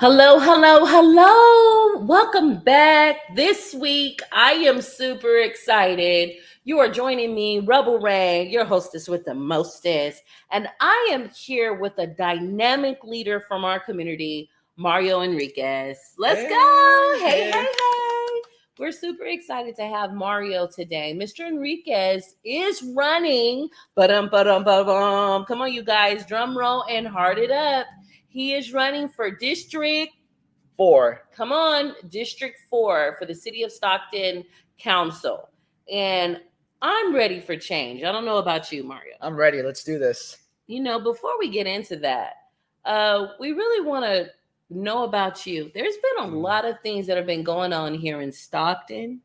Hello, hello, hello. Welcome back. This week, I am super excited. You are joining me, Rebel Rae, your hostess with the mostest. And I am here with a dynamic leader from our community, Mario Enriquez. Let's go. Hey. We're super excited to have Mario today. Mr. Enriquez is running. Ba-dum. Come on, you guys. Drum roll and heart it up. He is running for District 4. Come on, District 4 for the City of Stockton Council. And I'm ready for change. I don't know about you, Mario. I'm ready. Let's do this. Before we get into that, we really want to know about you. There's been a lot of things that have been going on here in Stockton.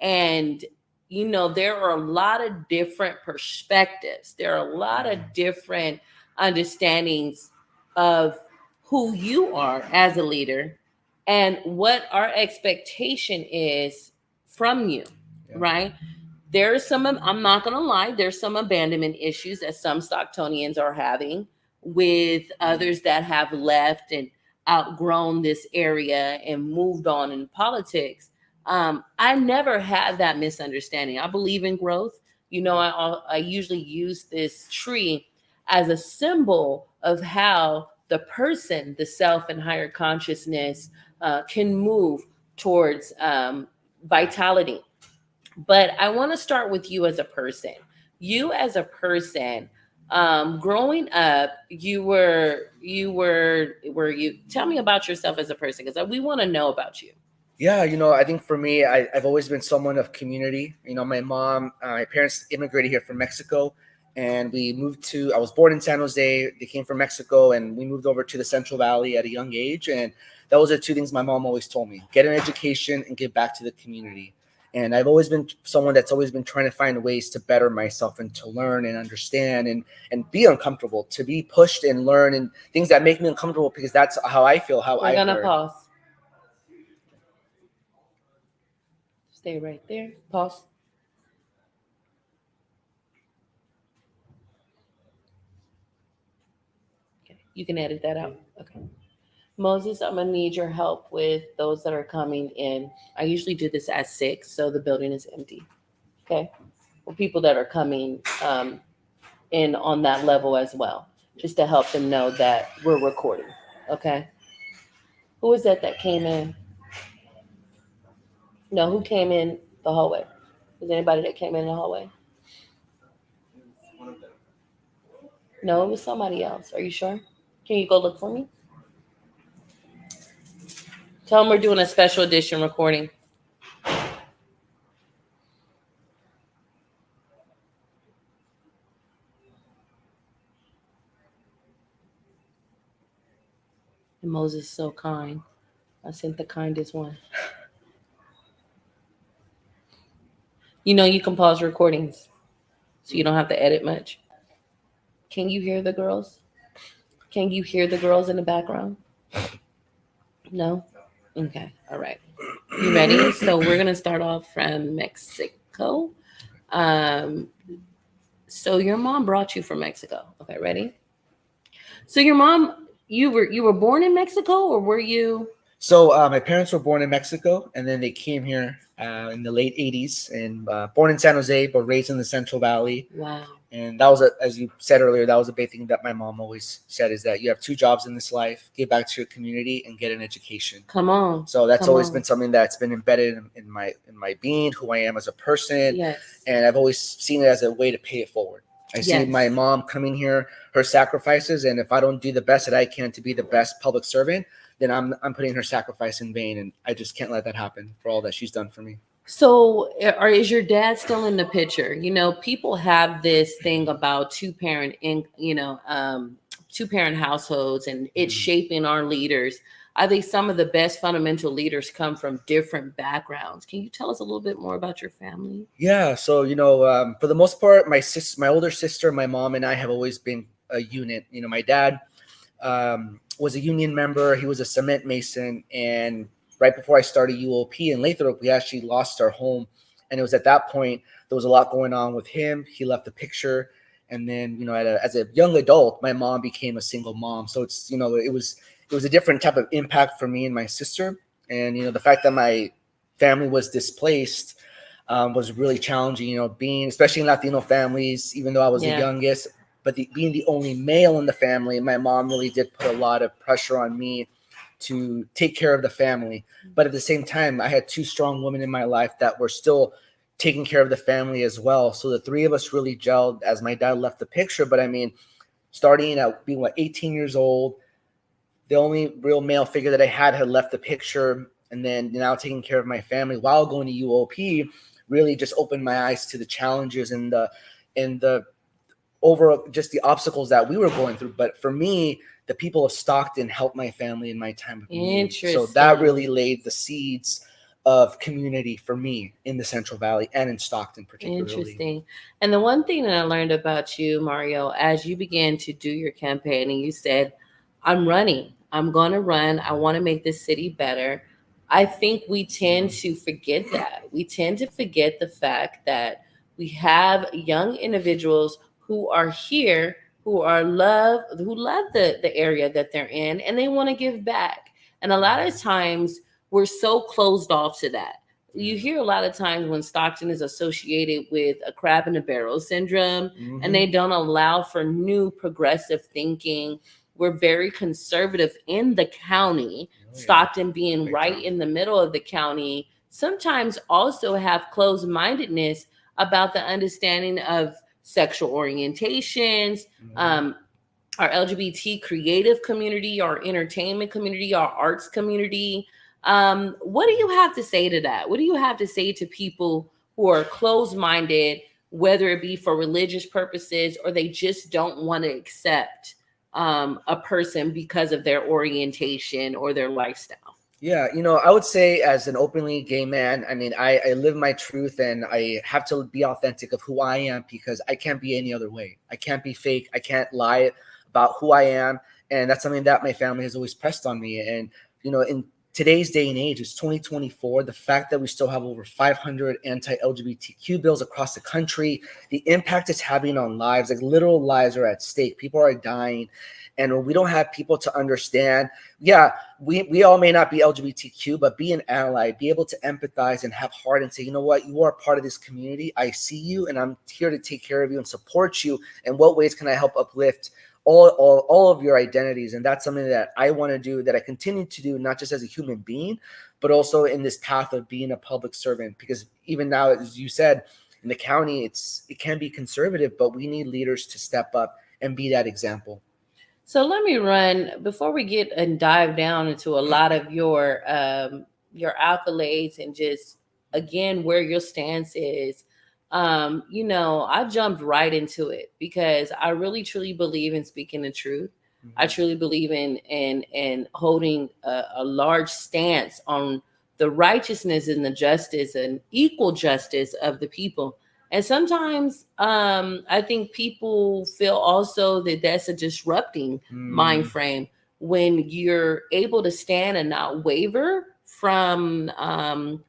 And, there are a lot of different perspectives. There are a lot of different understandings of who you are as a leader and what our expectation is from you, right? There's I'm not going to lie, there's some abandonment issues that some Stocktonians are having with others that have left and outgrown this area and moved on in politics. I never had that misunderstanding. I believe in growth. I usually use this tree as a symbol of how the person, the self and higher consciousness can move towards vitality. But I want to start with you as a person. You as a person, growing up, tell me about yourself as a person, because we want to know about you. Yeah, I think for me, I've always been someone of community. My parents immigrated here from Mexico, and I was born in San Jose. They came from Mexico, and we moved over to the Central Valley at a young age. And those are two things my mom always told me: get an education and give back to the community. And I've always been someone that's always been trying to find ways to better myself and to learn and understand and be uncomfortable, to be pushed and learn, and things that make me uncomfortable, because that's how I feel, We're going to pause. Stay right there. Pause. Okay. You can edit that out. Okay. Moses, I'm going to need your help with those that are coming in. I usually do this at 6, so the building is empty. Okay. Well, people that are coming in on that level as well, just to help them know that we're recording. Okay. Who is that came in? No, who came in the hallway? Was anybody that came in the hallway? No, it was somebody else. Are you sure? Can you go look for me? Tell them we're doing a special edition recording. And Moses is so kind. I sent the kindest one. You can pause recordings so you don't have to edit much. Can you hear the girls? Can you hear the girls in the background? No? Okay. All right. You ready? So we're going to start off from Mexico. So your mom brought you from Mexico. Okay, ready? So your mom, you were born in Mexico, or were you? So my parents were born in Mexico, and then they came here in the late 80s, and born in San Jose, but raised in the Central Valley. Wow. And that was, as you said earlier, that was a big thing that my mom always said, is that you have 2 jobs in this life: give back to your community and get an education. Come on. So that's always been something that's been embedded in my being, who I am as a person. Yes. And I've always seen it as a way to pay it forward. I see my mom coming here, her sacrifices, and if I don't do the best that I can to be the best public servant, then I'm putting her sacrifice in vain, and I just can't let that happen for all that she's done for me. So, is your dad still in the picture? People have this thing about two-parent households, and it's shaping our leaders. I think some of the best fundamental leaders come from different backgrounds. Can you tell us a little bit more about your family? Yeah. So, for the most part, my older sister, my mom, and I have always been a unit. My dad was a union member. He was a cement mason, and right before I started UOP in Lathrop, we actually lost our home. And it was at that point, there was a lot going on with him. He left the picture. And then, as a young adult, my mom became a single mom. So it's, it was a different type of impact for me and my sister. And the fact that my family was displaced was really challenging. Being especially in Latino families, even though I was the youngest, but being the only male in the family, my mom really did put a lot of pressure on me to take care of the family. But at the same time, I had two strong women in my life that were still taking care of the family as well. So the three of us really gelled as my dad left the picture. But I mean, starting at being 18 years old, the only real male figure that I had left the picture, and then now taking care of my family while going to UOP really just opened my eyes to the challenges and the overall just the obstacles that we were going through. But for me, the people of Stockton helped my family in my time of need. So that really laid the seeds of community for me in the Central Valley and in Stockton particularly. Interesting. And the one thing that I learned about you, Mario, as you began to do your campaign and you said, I'm running, I'm going to run, I want to make this city better. I think we tend to forget that. We tend to forget the fact that we have young individuals who are here, who love the area that they're in, and they want to give back. And a lot of times we're so closed off to that. You hear a lot of times when Stockton is associated with a crab in a barrel syndrome, and they don't allow for new progressive thinking. We're very conservative in the county. Stockton being right in the middle of the county, sometimes also have closed-mindedness about the understanding of sexual orientations, our LGBT creative community, our entertainment community, our arts community. What do you have to say to that? What do you have to say to people who are closed-minded, whether it be for religious purposes or they just don't want to accept a person because of their orientation or their lifestyle? Yeah, I would say as an openly gay man, I mean, I live my truth and I have to be authentic of who I am because I can't be any other way. I can't be fake. I can't lie about who I am. And that's something that my family has always pressed on me. And, in today's day and age, it's 2024. The fact that we still have over 500 anti-LGBTQ bills across the country, the impact it's having on lives, like literal lives are at stake. People are dying. And when we don't have people to understand, we all may not be LGBTQ, but be an ally, be able to empathize and have heart and say, you know what, you are part of this community. I see you and I'm here to take care of you and support you. And what ways can I help uplift all of your identities? And that's something that I want to do, that I continue to do, not just as a human being, but also in this path of being a public servant. Because even now, as you said, in the county, it can be conservative, but we need leaders to step up and be that example. So let me run before we get and dive down into a lot of your accolades and just again where your stance is. I jumped right into it because I really truly believe in speaking the truth. I truly believe in holding a large stance on the righteousness and the justice and equal justice of the people. And sometimes I think people feel also that that's a disrupting mind frame when you're able to stand and not waver from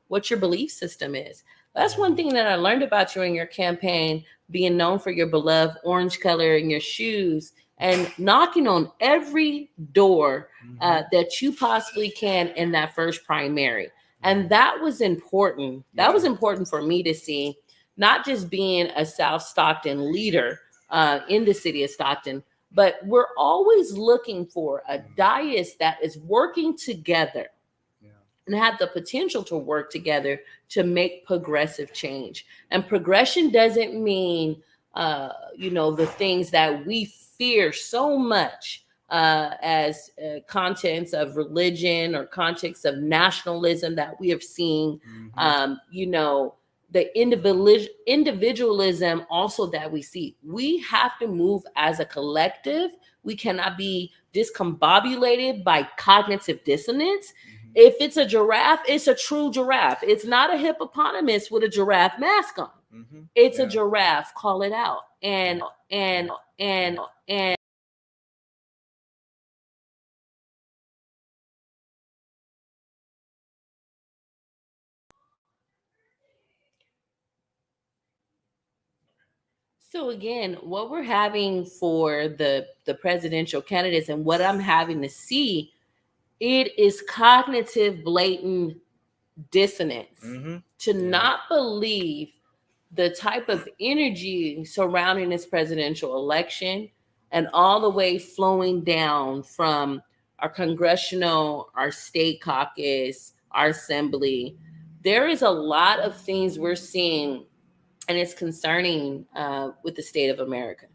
what your belief system is. That's one thing that I learned about you in your campaign, being known for your beloved orange color in your shoes and knocking on every door that you possibly can in that first primary. And that was important. That was important for me to see. Not just being a South Stockton leader in the city of Stockton, but we're always looking for a dais that is working together and have the potential to work together to make progressive change. And progression doesn't mean, the things that we fear so much as contents of religion or context of nationalism that we have seen, the individualism also that we see. We have to move as a collective. We cannot be discombobulated by cognitive dissonance. If it's a giraffe, it's a true giraffe. It's not a hippopotamus with a giraffe mask on. It's a giraffe. Call it out. And so again, what we're having for the presidential candidates and what I'm having to see It is cognitive blatant dissonance to not believe the type of energy surrounding this presidential election and all the way flowing down from our congressional, our state caucus, our assembly. There is a lot of things we're seeing, and it's concerning with the state of America.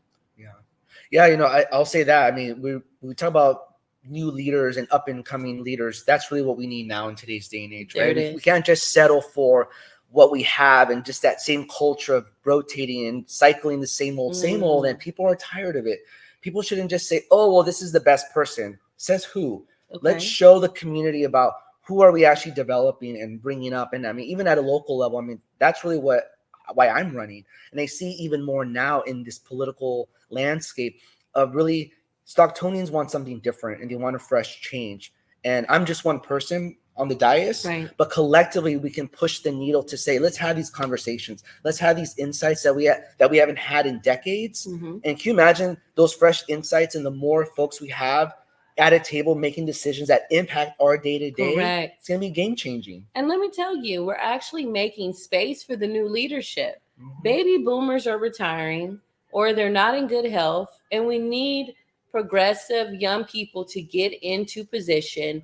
Yeah, I'll say that. I mean, we talk about new leaders and up and coming leaders. That's really what we need now in today's day and age, right? We can't just settle for what we have and just that same culture of rotating and cycling the same old, and people are tired of it. People shouldn't just say, oh, well, this is the best person. Says who? Okay. Let's show the community about who are we actually developing and bringing up. And I mean, even at a local level, I mean, that's really why I'm running. And I see even more now in this political landscape of really Stocktonians want something different and they want a fresh change. And I'm just one person on the dais, but collectively we can push the needle to say, let's have these conversations. Let's have these insights that we haven't had in decades. And can you imagine those fresh insights and the more folks we have at a table making decisions that impact our day-to-day, it's going to be game-changing. And let me tell you, we're actually making space for the new leadership. Baby boomers are retiring or they're not in good health, and we need progressive young people to get into position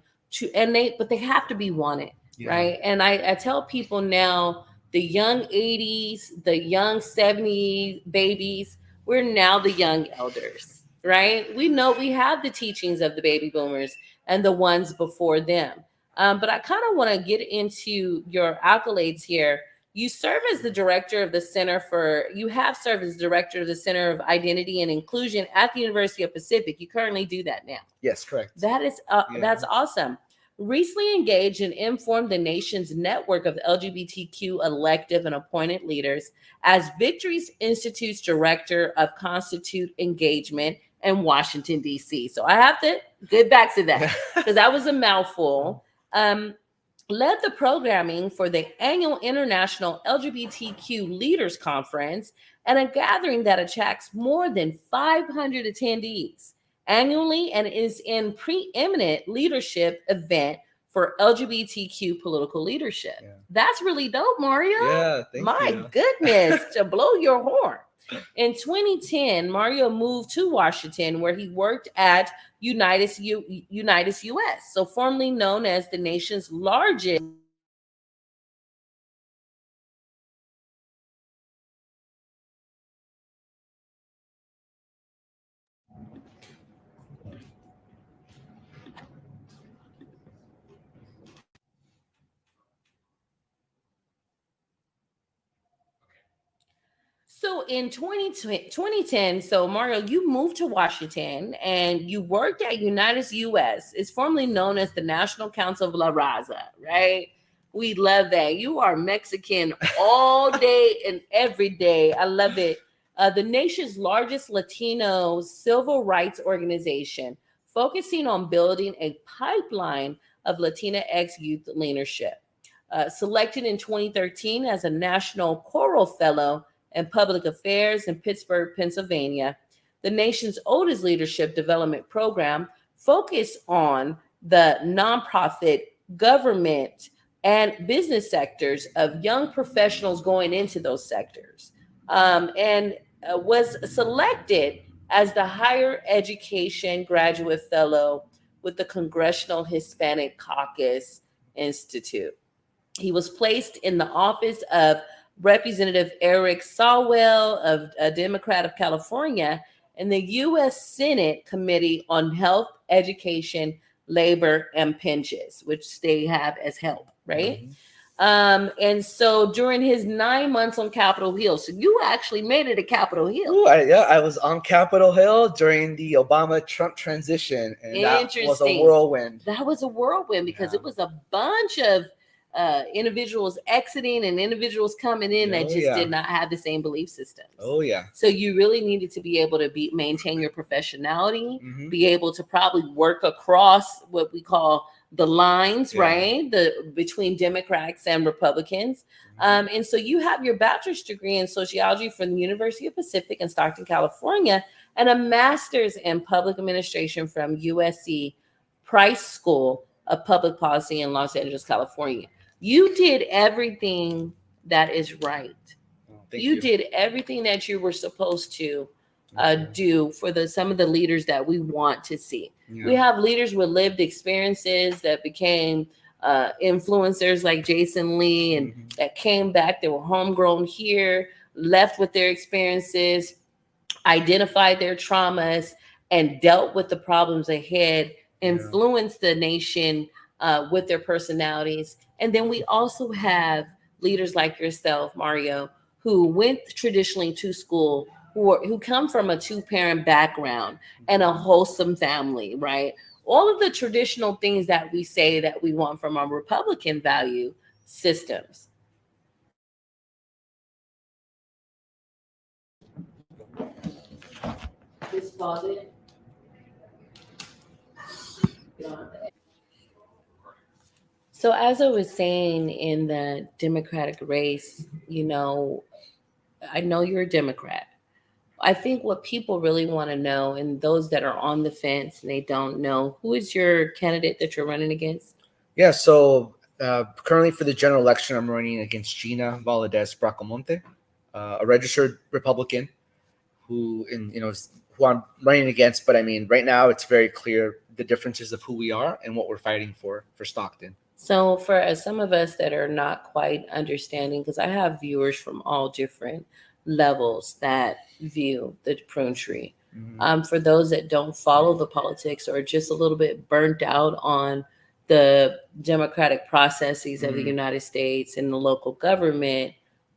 but they have to be wanted, right? And I tell people now, the young 80s, the young 70s babies, we're now the young elders, right? We know we have the teachings of the baby boomers and the ones before them. But I kind of want to get into your accolades here. You serve as the director of the you have served as director of the Center of Identity and Inclusion at the University of Pacific. You currently do that now. Yes, correct. That is, that's awesome. Recently engaged and informed the nation's network of LGBTQ elective and appointed leaders as Victories Institute's Director of Constitute Engagement in Washington, D.C. So I have to get back to that because that was a mouthful. Led the programming for the annual International LGBTQ Leaders Conference and a gathering that attracts more than 500 attendees annually and is in preeminent leadership event for LGBTQ political leadership. That's really dope, Mario. Yeah, thank you. My goodness, to blow your horn. In 2010, Mario moved to Washington, where he worked at Unitas US, so formerly known as the nation's largest So in 2010, so Mario, you moved to Washington and you worked at Unitas US. It's formerly known as the National Council of La Raza, right? We love that. You are Mexican all day and every day. I love it. The nation's largest Latino civil rights organization, focusing on building a pipeline of Latinx youth leadership. Selected in 2013 as a National Choral Fellow and Public Affairs in Pittsburgh, Pennsylvania, the nation's oldest leadership development program focused on the nonprofit, government, and business sectors of young professionals going into those sectors, and was selected as the Higher Education Graduate Fellow with the Congressional Hispanic Caucus Institute. He was placed in the office of Representative Eric Swalwell, of a Democrat of California, in the U.S. Senate Committee on Health, Education, Labor, and Pensions, which they have as HELP, right? And so during his 9 months on Capitol Hill, so you actually made it to Capitol Hill. Ooh, I was on Capitol Hill during the Obama-Trump transition, and that was a whirlwind. That was a whirlwind because it was a bunch of individuals exiting and individuals coming in that just did not have the same belief systems. So you really needed to be able to maintain your professionality, be able to probably work across what we call the lines, right? Between Democrats and Republicans. And so you have your bachelor's degree in sociology from the University of Pacific in Stockton, California, and a master's in public administration from USC Price School of public policy in Los Angeles, California. You did everything that is right. You did everything that you were supposed to do for some of the leaders that we want to see. Yeah. We have leaders with lived experiences that became influencers like Jason Lee and that came back. They were homegrown here, left with their experiences, identified their traumas, and dealt with the problems ahead, influenced the nation with their personalities. And then we also have leaders like yourself, Mario, who went traditionally to school, who come from a 2-parent background and a wholesome family, right? All of the traditional things that we say that we want from our Republican value systems. Just pause it. So as I was saying in the Democratic race, I know you're a Democrat. I think what people really want to know, and those that are on the fence and they don't know, who is your candidate that you're running against? Yeah, so currently for the general election, I'm running against Gina Valadez-Bracamonte, a registered Republican who I'm running against. But I mean, right now it's very clear the differences of who we are and what we're fighting for Stockton. So for some of us that are not quite understanding, because I have viewers from all different levels that view the Pruned Tree. For those that don't follow the politics or just a little bit burnt out on the democratic processes of the United States and the local government,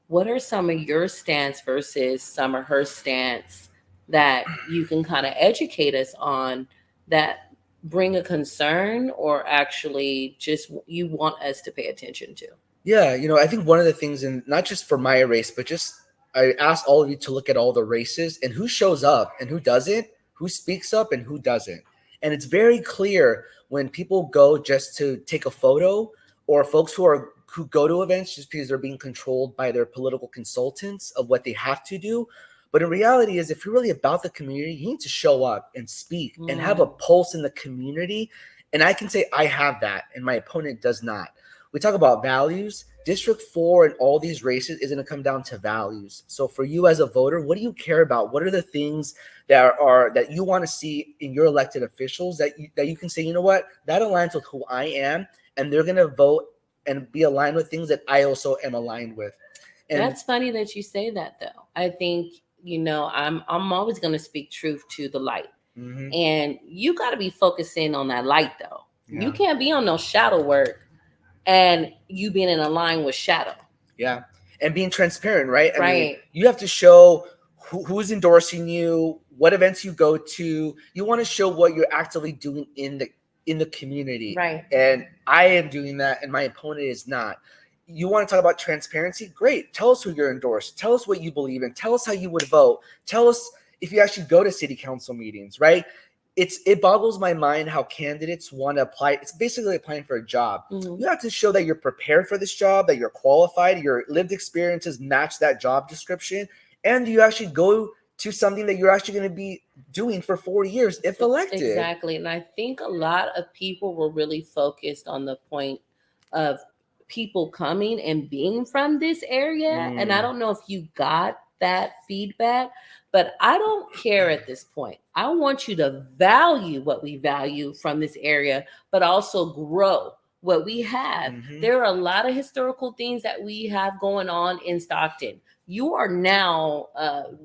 what are some of your stance versus some of her stance that you can kind of educate us on that bring a concern or actually just you want us to pay attention to? Yeah, I think one of the things, and not just for my race, but just I asked all of you to look at all the races and who shows up and who doesn't, who speaks up and who doesn't. And it's very clear when people go just to take a photo, or folks who go to events just because they're being controlled by their political consultants of what they have to do. But in reality is, if you're really about the community, you need to show up and speak and have a pulse in the community. And I can say I have that, and my opponent does not. We talk about values. District 4 and all these races is going to come down to values. So for you as a voter, what do you care about? What are the things that you want to see in your elected officials that you can say, you know what, that aligns with who I am, and they're going to vote and be aligned with things that I also am aligned with. And that's funny that you say that, though. I think, I'm always going to speak truth to the light. And you got to be focusing on that light, though. Yeah. You can't be on no shadow work and you being in a line with shadow. Yeah. And being transparent, right? I mean, you have to show who's endorsing you, what events you go to. You want to show what you're actively doing in the community. Right. And I am doing that, and my opponent is not. You want to talk about transparency? Great. Tell us who you're endorsed. Tell us what you believe in. Tell us how you would vote. Tell us if you actually go to city council meetings, right? It boggles my mind how candidates want to apply. It's basically applying for a job. You have to show that you're prepared for this job, that you're qualified, your lived experiences match that job description, and you actually go to something that you're actually going to be doing for 4 years if elected. Exactly. And I think a lot of people were really focused on the point of people coming and being from this area. And I don't know if you got that feedback, but I don't care at this point. I want you to value what we value from this area, but also grow what we have. There are a lot of historical things that we have going on in Stockton. You are now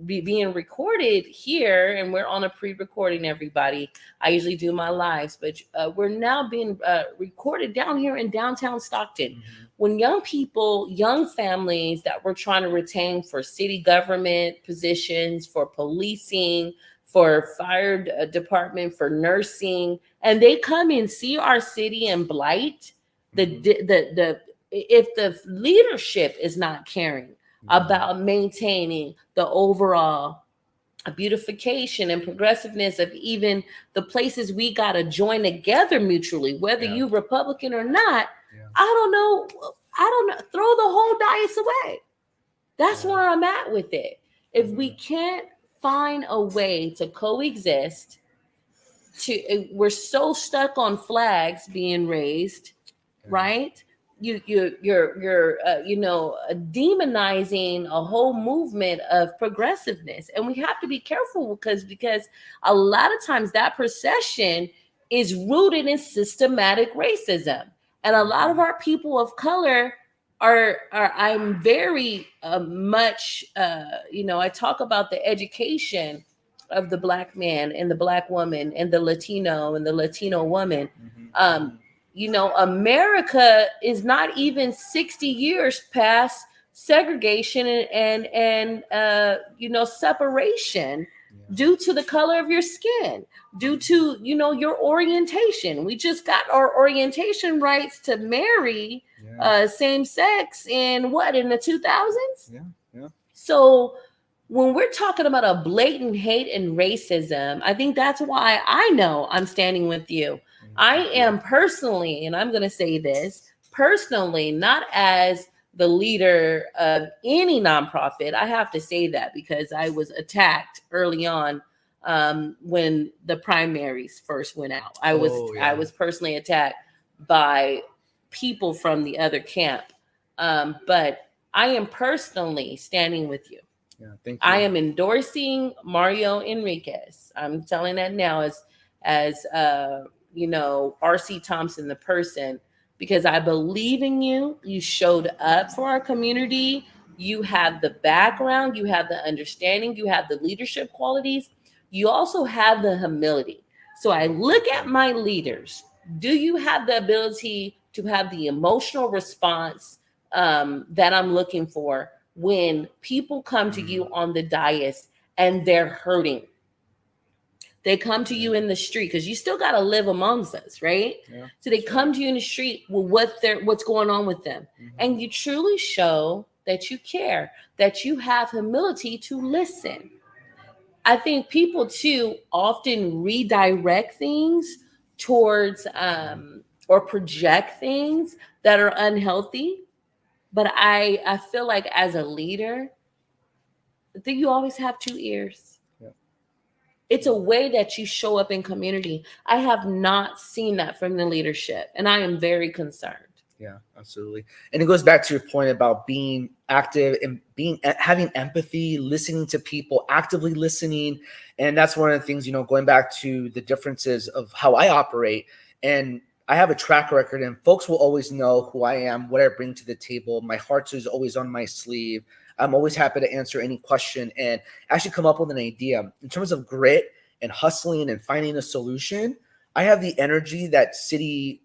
being recorded here, and we're on a pre-recording, everybody. I usually do my lives, but we're now being recorded down here in downtown Stockton. When young people, young families that we're trying to retain for city government positions, for policing, for fire department, for nursing, and they come and see our city in blight, if the leadership is not caring about maintaining the overall beautification and progressiveness of even the places we got to join together mutually, whether you Republican or not, I don't know. Throw the whole dice away. That's where I'm at with it. If we can't find a way to coexist we're so stuck on flags being raised, right? You're demonizing a whole movement of progressiveness, and we have to be careful because a lot of times that procession is rooted in systematic racism, and a lot of our people of color are I'm very much I talk about the education of the Black man and the Black woman and the Latino and the Latino woman. America is not even 60 years past segregation and separation due to the color of your skin, due to, your orientation. We just got our orientation rights to marry same sex in the 2000s? Yeah. So when we're talking about a blatant hate and racism, I think that's why I know I'm standing with you. I am personally, and I'm going to say this personally, not as the leader of any nonprofit. I have to say that because I was attacked early on when the primaries first went out. I was personally attacked by people from the other camp. But I am personally standing with you. Yeah, thank you. I am endorsing Mario Enriquez. I'm telling that now as R.C. Thompson, the person, because I believe in you. You showed up for our community. You have the background, you have the understanding, you have the leadership qualities. You also have the humility. So I look at my leaders. Do you have the ability to have the emotional response that I'm looking for when people come to you on the dais and they're hurting? They come to you in the street because you still got to live amongst us, right? Yeah, so they come to you in the street with what's going on with them. And you truly show that you care, that you have humility to listen. I think people too often redirect things towards or project things that are unhealthy. But I feel like as a leader, that you always have two ears. It's a way that you show up in community. I have not seen that from the leadership, and I am very concerned. Yeah, absolutely. And it goes back to your point about being active and having empathy, listening to people, actively listening. And that's one of the things, going back to the differences of how I operate. And I have a track record, and folks will always know who I am, what I bring to the table. My heart is always on my sleeve. I'm always happy to answer any question and actually come up with an idea. In terms of grit and hustling and finding a solution, I have the energy that city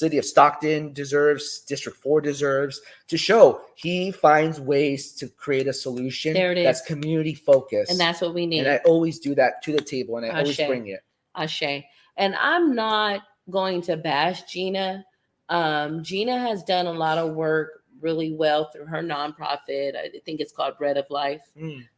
of Stockton deserves, District 4 deserves, to show he finds ways to create a solution that's community focused. And that's what we need. And I always do that to the table, and I always bring it. Ashe. And I'm not going to bash Gina. Gina has done a lot of work really well through her nonprofit. I think it's called Bread of Life.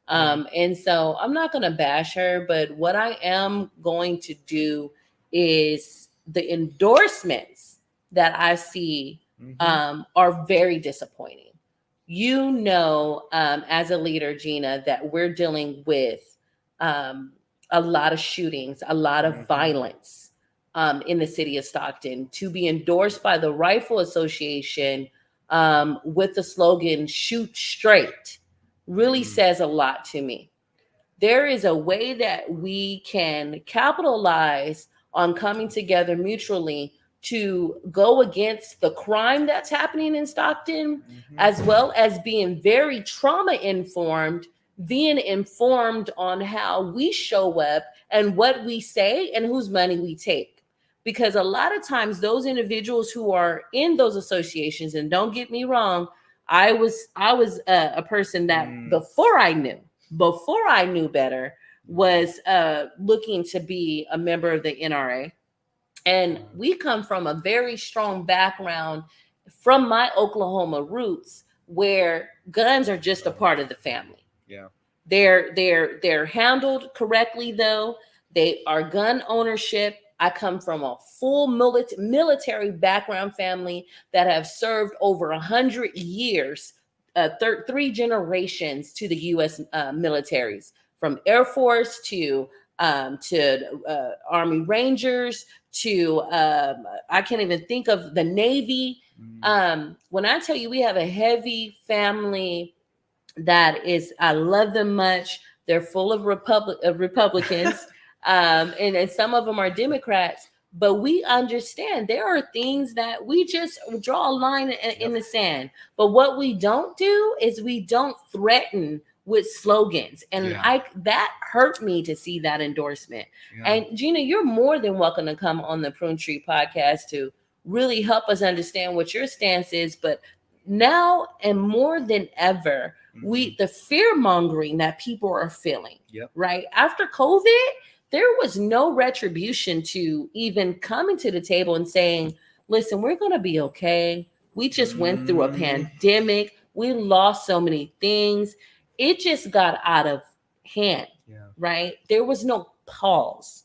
And so I'm not going to bash her, but what I am going to do is the endorsements that I see are very disappointing. As a leader, Gina, that we're dealing with a lot of shootings, a lot of violence in the city of Stockton. To be endorsed by the Rifle Association with the slogan "Shoot Straight" really says a lot to me. There is a way that we can capitalize on coming together mutually to go against the crime that's happening in Stockton, as well as being very trauma informed, being informed on how we show up and what we say and whose money we take. Because a lot of times those individuals who are in those associations, and don't get me wrong, I was a person that before I knew better, was looking to be a member of the NRA. And we come from a very strong background from my Oklahoma roots, where guns are just a part of the family. Yeah, they're handled correctly though. They are gun ownership. I come from a full military background family that have served over 100 years, 3 generations to the U.S. Militaries, from Air Force to to Army Rangers, to I can't even think of the Navy. When I tell you we have a heavy family I love them much. They're full of Republicans, and some of them are Democrats. But we understand there are things that we just draw a line in the sand. But what we don't do is we don't threaten with slogans. And that hurt me to see that endorsement. Yeah. And Gina, you're more than welcome to come on the Pruned Tree Podcast to really help us understand what your stance is. But now and more than ever, the fear mongering that people are feeling, right? After COVID, there was no retribution to even coming to the table and saying, listen, we're going to be okay. We just went through a pandemic. We lost so many things. It just got out of hand, right? There was no pause.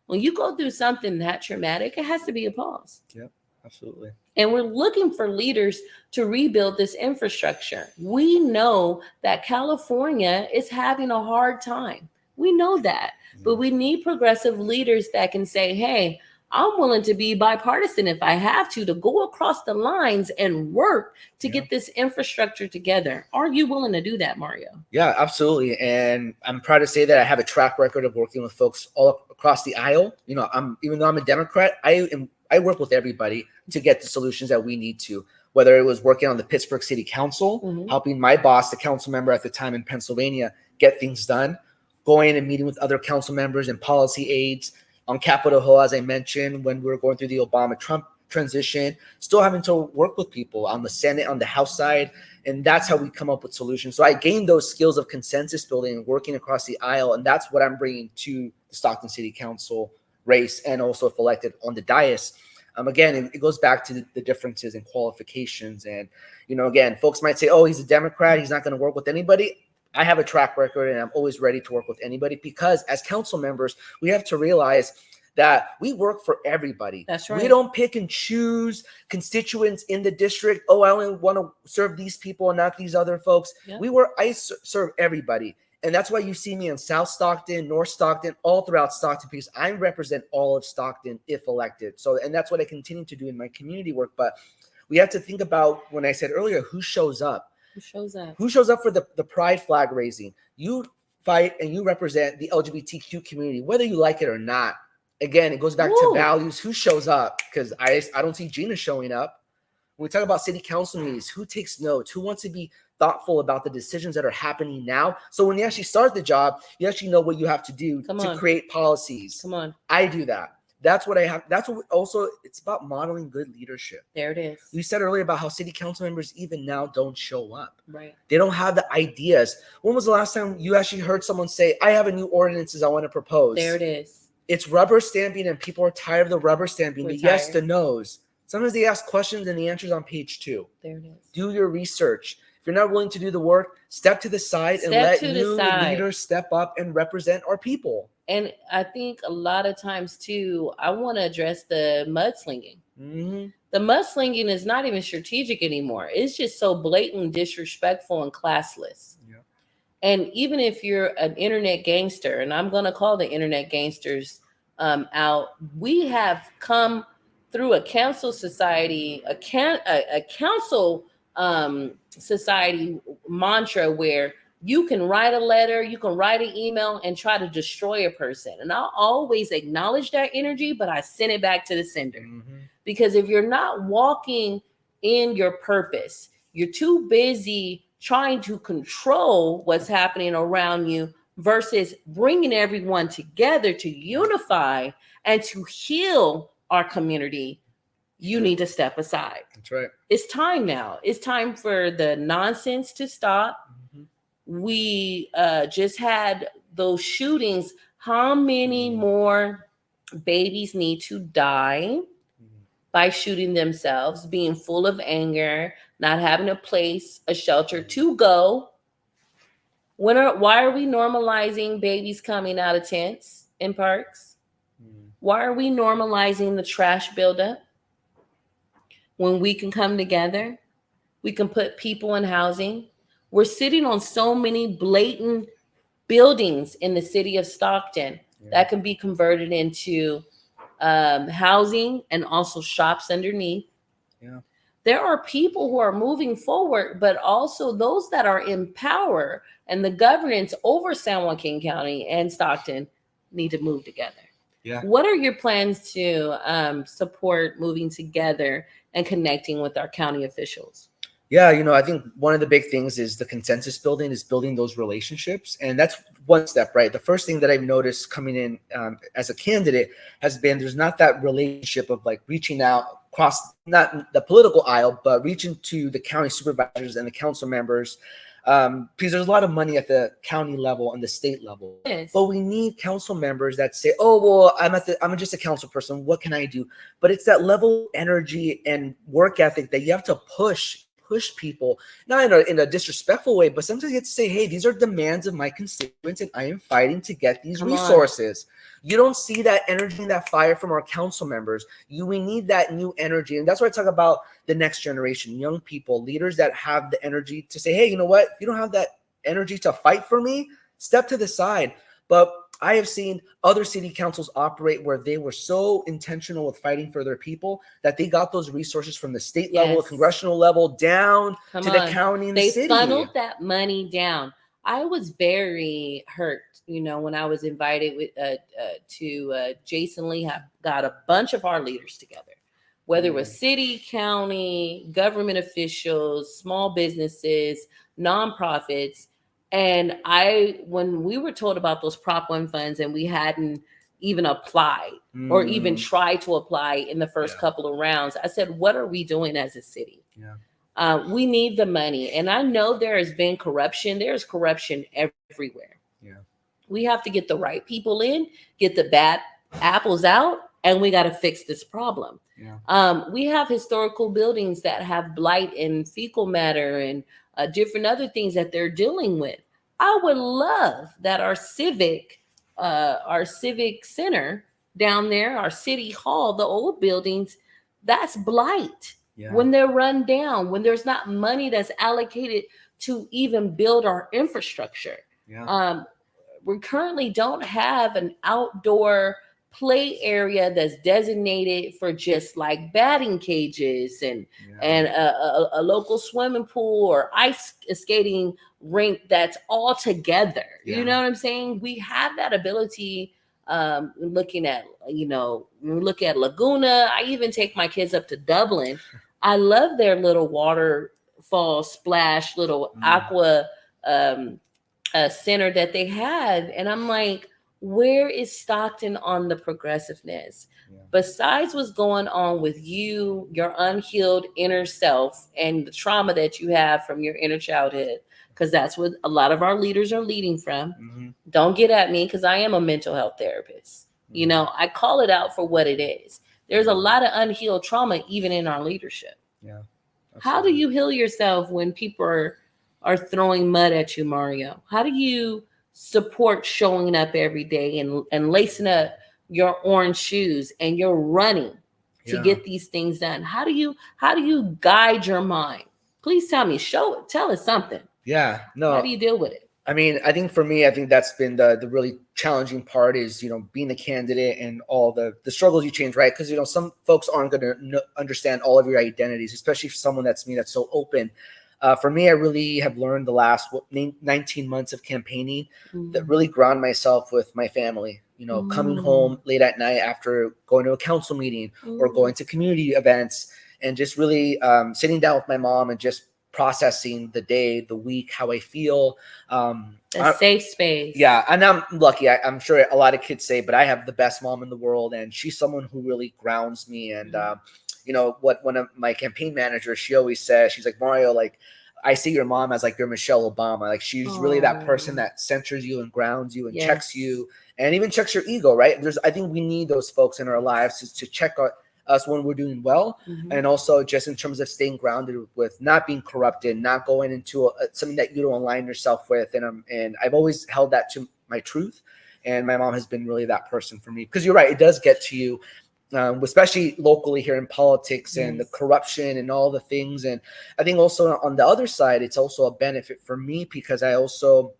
When you go through something that traumatic, it has to be a pause. Yep, absolutely. And we're looking for leaders to rebuild this infrastructure. We know that California is having a hard time. We know that. But we need progressive leaders that can say, hey, I'm willing to be bipartisan if I have to go across the lines and work to get this infrastructure together. Are you willing to do that, Mario? Yeah, absolutely. And I'm proud to say that I have a track record of working with folks all across the aisle. You know, even though I'm a Democrat, I work with everybody to get the solutions that we need to, whether it was working on the Pittsburgh City Council, helping my boss, the council member at the time in Pennsylvania, get things done, going and meeting with other council members and policy aides on Capitol Hill, as I mentioned, when we were going through the Obama-Trump transition, still having to work with people on the Senate, on the House side, and that's how we come up with solutions. So I gained those skills of consensus building and working across the aisle, and that's what I'm bringing to the Stockton City Council race and also if elected on the dais. Again, it goes back to the differences in qualifications. And, you know, again, folks might say, oh, he's a Democrat, he's not going to work with anybody. I have a track record and I'm always ready to work with anybody because as council members, we have to realize that we work for everybody. That's right. We don't pick and choose constituents in the district. Oh, I only want to serve these people and not these other folks. Yep. I serve everybody. And that's why you see me in South Stockton, North Stockton, all throughout Stockton, because I represent all of Stockton if elected. So, and that's what I continue to do in my community work. But we have to think about, when I said earlier, who shows up? Who shows up? Who shows up for the pride flag raising? You fight and you represent the LGBTQ community, whether you like it or not. Again, it goes back to values. Who shows up? Because I don't see Gina showing up. When we talk about city council meetings, who takes notes? Who wants to be thoughtful about the decisions that are happening now? So when you actually start the job, you actually know what you have to do to create policies. Come on. I do that. That's what I have. That's what also, it's about modeling good leadership. There it is. We said earlier about how city council members even now don't show up. Right. They don't have the ideas. When was the last time you actually heard someone say, I have a new ordinances I want to propose? There it is. It's rubber stamping and people are tired of the rubber stamping, the yes, the no's. Sometimes they ask questions and the answer's on page 2. There it is. Do your research. If you're not willing to do the work, step to the side and let new leaders step up and represent our people. And I think a lot of times, too, I want to address the mudslinging. Mm-hmm. The mudslinging is not even strategic anymore. It's just so blatant, disrespectful, and classless. Yeah. And even if you're an internet gangster, and I'm going to call the internet gangsters out, we have come through a council society, a council society mantra where you can write a letter, you can write an email and try to destroy a person. And I'll always acknowledge that energy, but I send it back to the sender. Mm-hmm. Because if you're not walking in your purpose, you're too busy trying to control what's happening around you versus bringing everyone together to unify and to heal our community, you need to step aside. That's right. It's time now. It's time for the nonsense to stop. We just had those shootings. How many more babies need to die by shooting themselves, being full of anger, not having a place, a shelter to go? Why are we normalizing babies coming out of tents in parks? Why are we normalizing the trash buildup? When we can come together, we can put people in housing. We're sitting on so many blatant buildings in the city of Stockton. that can be converted into housing and also shops underneath. Yeah. There are people who are moving forward, but also those that are in power and the governance over San Joaquin County and Stockton need to move together. Yeah. What are your plans to support moving together and connecting with our county officials? Yeah, I think one of the big things is the consensus building, is building those relationships. And that's one step, right? The first thing that I've noticed coming in as a candidate has been there's not that relationship of like reaching out across, not the political aisle, but reaching to the county supervisors and the council members. Because there's a lot of money at the county level and the state level, Yes. but we need council members that say, "Oh, well, I'm just a council person. What can I do?" But it's that level of energy and work ethic that you have to push people, not in a disrespectful way, but sometimes you have to say, "Hey, these are demands of my constituents, and I am fighting to get these resources." You don't see that energy and that fire from our council members. We need that new energy. And that's why I talk about the next generation, young people, leaders that have the energy to say, hey, you know what? If you don't have that energy to fight for me, step to the side. But I have seen other city councils operate where they were so intentional with fighting for their people that they got those resources from the state level, congressional level, down to the county and the city. They funneled that money down. I was very hurt, when I was invited to Jason Lee got a bunch of our leaders together, whether it was city, county, government officials, small businesses, nonprofits. And when we were told about those Prop 1 funds and we hadn't even applied or even tried to apply in the first couple of rounds, I said, what are we doing as a city? Yeah. We need the money. And I know there has been corruption. There's corruption everywhere. Yeah. We have to get the right people in, get the bad apples out, and we got to fix this problem. Yeah. We have historical buildings that have blight and fecal matter and different other things that they're dealing with. I would love that our civic center down there, our city hall, the old buildings, that's blight. Yeah. When they're run down, when there's not money that's allocated to even build our infrastructure. Yeah. We currently don't have an outdoor play area that's designated for just like batting cages and a local swimming pool or ice skating rink that's all together. Yeah. You know what I'm saying? We have that ability. Looking at, look at Laguna. I even take my kids up to Dublin. I love their little waterfall splash, little aqua center that they have. And I'm like, where is Stockton on the progressiveness? Yeah. Besides what's going on with you, your unhealed inner self and the trauma that you have from your inner childhood, because that's what a lot of our leaders are leading from. Mm-hmm. Don't get at me because I am a mental health therapist. Mm-hmm. I call it out for what it is. There's a lot of unhealed trauma even in our leadership. Yeah. Absolutely. How do you heal yourself when people are throwing mud at you, Mario? How do you support showing up every day and lacing up your orange shoes and you're running to get these things done? How do you guide your mind? Please tell me, tell us something. Yeah, no. How do you deal with it? I mean, I think for me, that's been the really challenging part is, being a candidate and all the struggles you change, right? Because, some folks aren't going to understand all of your identities, especially for someone that's so open. For me, I really have learned the last 19 months of campaigning that really ground myself with my family, coming home late at night after going to a council meeting or going to community events and just really sitting down with my mom and just processing the day, the week, how I feel. A safe space. Yeah. And I'm lucky. I'm sure a lot of kids say, but I have the best mom in the world. And she's someone who really grounds me. And, what one of my campaign managers, she always says, she's like, Mario, like, I see your mom as like your Michelle Obama. Like she's really that person that centers you and grounds you and checks you and even checks your ego, right? I think we need those folks in our lives to check us when we're doing well. Mm-hmm. And also just in terms of staying grounded with not being corrupted, not going into something that you don't align yourself with. And I've always held that to my truth. And my mom has been really that person for me, because you're right. It does get to you. Especially locally here in politics and the corruption and all the things. And I think also on the other side, it's also a benefit for me because I also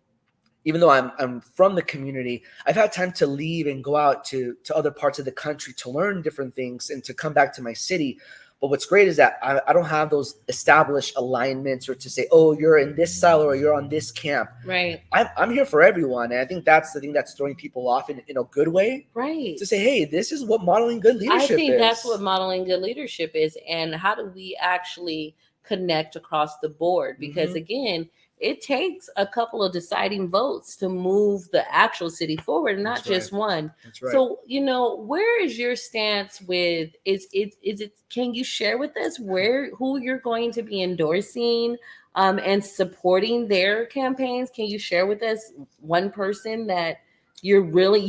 even though I'm from the community, I've had time to leave and go out to other parts of the country to learn different things and to come back to my city. But what's great is that I don't have those established alignments or to say, oh, you're in this silo or you're on this camp. Right. I'm here for everyone. And I think that's the thing that's throwing people off in a good way. Right. To say, hey, this is what modeling good leadership is. I think that's what modeling good leadership is. And how do we actually connect across the board? Because again, it takes a couple of deciding votes to move the actual city forward, and not just one. That's right. So, where is your stance with is it can you share with us who you're going to be endorsing and supporting their campaigns? Can you share with us one person that you're really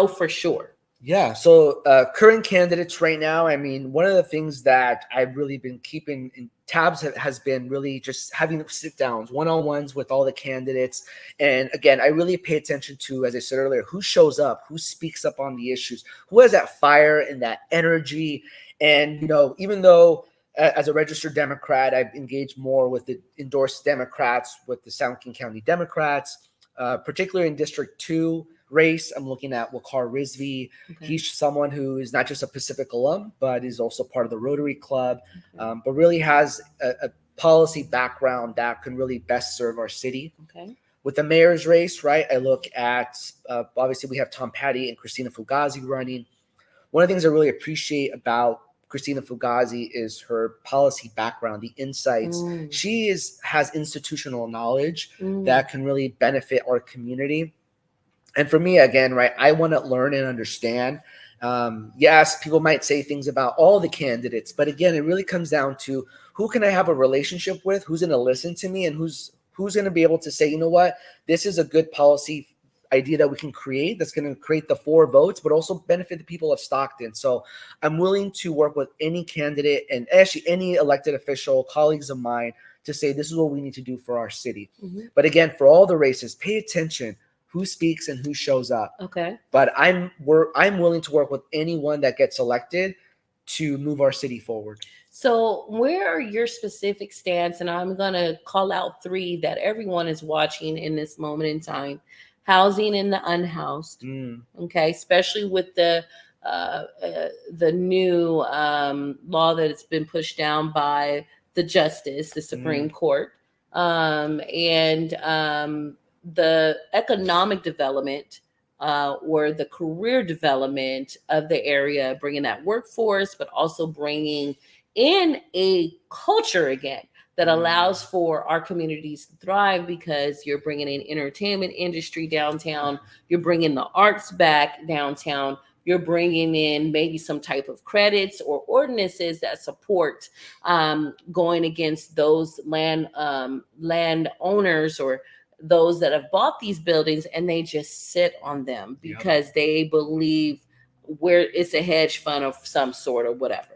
for sure? Yeah. So current candidates right now, I mean, one of the things that I've really been keeping in tabs has been really just having sit downs, one-on-ones with all the candidates. And again, I really pay attention to, as I said earlier, who shows up, who speaks up on the issues, who has that fire and that energy. And, even though as a registered Democrat, I've engaged more with the endorsed Democrats, with the San Joaquin County Democrats, particularly in District 2 race. I'm looking at Waqar Rizvi. Okay. He's someone who is not just a Pacific alum, but is also part of the Rotary Club, but really has a policy background that can really best serve our city. Okay. With the mayor's race, right, I look at, obviously we have Tom Petty and Christina Fugazi running. One of the things I really appreciate about Christina Fugazi is her policy background, the insights. She has institutional knowledge that can really benefit our community. And for me, again, right, I want to learn and understand. Yes, people might say things about all the candidates, but again, it really comes down to who can I have a relationship with, who's going to listen to me, and who's going to be able to say, you know what, this is a good policy idea that we can create that's going to create the 4 votes, but also benefit the people of Stockton. So I'm willing to work with any candidate and actually any elected official, colleagues of mine, to say this is what we need to do for our city. But again, for all the races, pay attention. Who speaks and who shows up. Okay. But I'm willing to work with anyone that gets elected to move our city forward. So where are your specific stance? And I'm going to call out 3 that everyone is watching in this moment in time. Housing and the unhoused. Okay. Especially with the new law that it's been pushed down by the Supreme Court. The economic development or the career development of the area, bringing that workforce, but also bringing in a culture again that allows for our communities to thrive, because you're bringing in entertainment industry downtown, you're bringing the arts back downtown, you're bringing in maybe some type of credits or ordinances that support going against those land owners or those that have bought these buildings and they just sit on them because they believe where it's a hedge fund of some sort or whatever.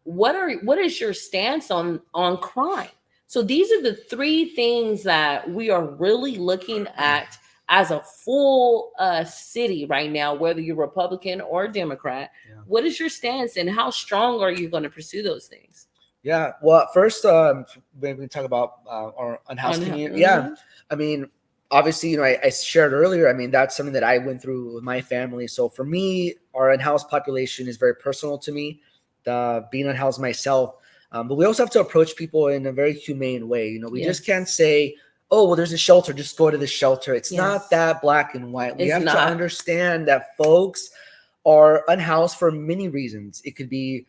What is your stance on crime? So these are the 3 things that we are really looking at as a full city right now, whether you're Republican or Democrat. What is your stance and how strong are you going to pursue those things? Yeah. Well, first, when we talk about our unhoused community, I mean, obviously, I shared earlier, I mean, that's something that I went through with my family. So for me, our unhoused population is very personal to me, being unhoused myself. But we also have to approach people in a very humane way. We just can't say, oh, well, there's a shelter, just go to the shelter. It's not that black and white. We have to understand that folks are unhoused for many reasons. It could be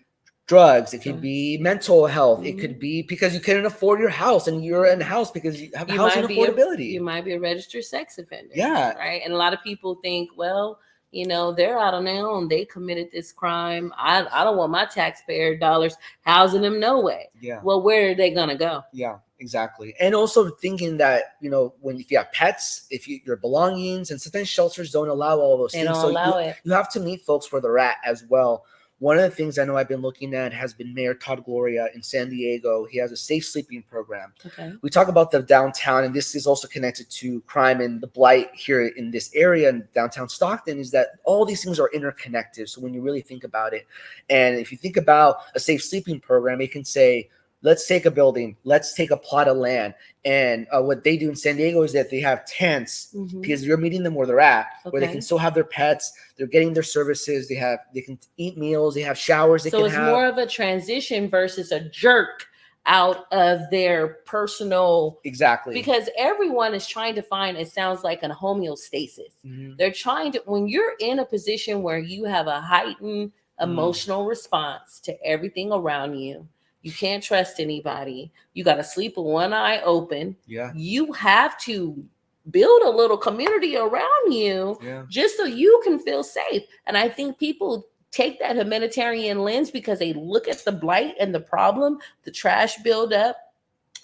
drugs, it could be mental health, it could be because you couldn't afford your house and you're in a house because you have housing affordability. You might be a registered sex offender. Yeah. Right. And a lot of people think, well, they're out on their own. They committed this crime. I don't want my taxpayer dollars housing them no way. Yeah. Well, where are they going to go? Yeah, exactly. And also thinking that, if you have pets, your belongings, and sometimes shelters don't allow all those things. Don't allow it. You have to meet folks where they're at as well. One of the things I know I've been looking at has been Mayor Todd Gloria in San Diego. He has a safe sleeping program. Okay. We talk about the downtown, and this is also connected to crime and the blight here in this area in downtown Stockton, is that all these things are interconnected. So when you really think about it, and if you think about a safe sleeping program, it can say, let's take a building, let's take a plot of land. And what they do in San Diego is that they have tents because you're meeting them where they're at, where they can still have their pets, they're getting their services, they can eat meals, they have showers. So it's more of a transition versus a jerk out of their personal. Exactly. Because everyone is trying to find, it sounds like, a homeostasis. They're trying to, when you're in a position where you have a heightened emotional response to everything around you, you can't trust anybody. You got to sleep with one eye open. Yeah. You have to build a little community around you just so you can feel safe. And I think people take that humanitarian lens because they look at the blight and the problem, the trash buildup,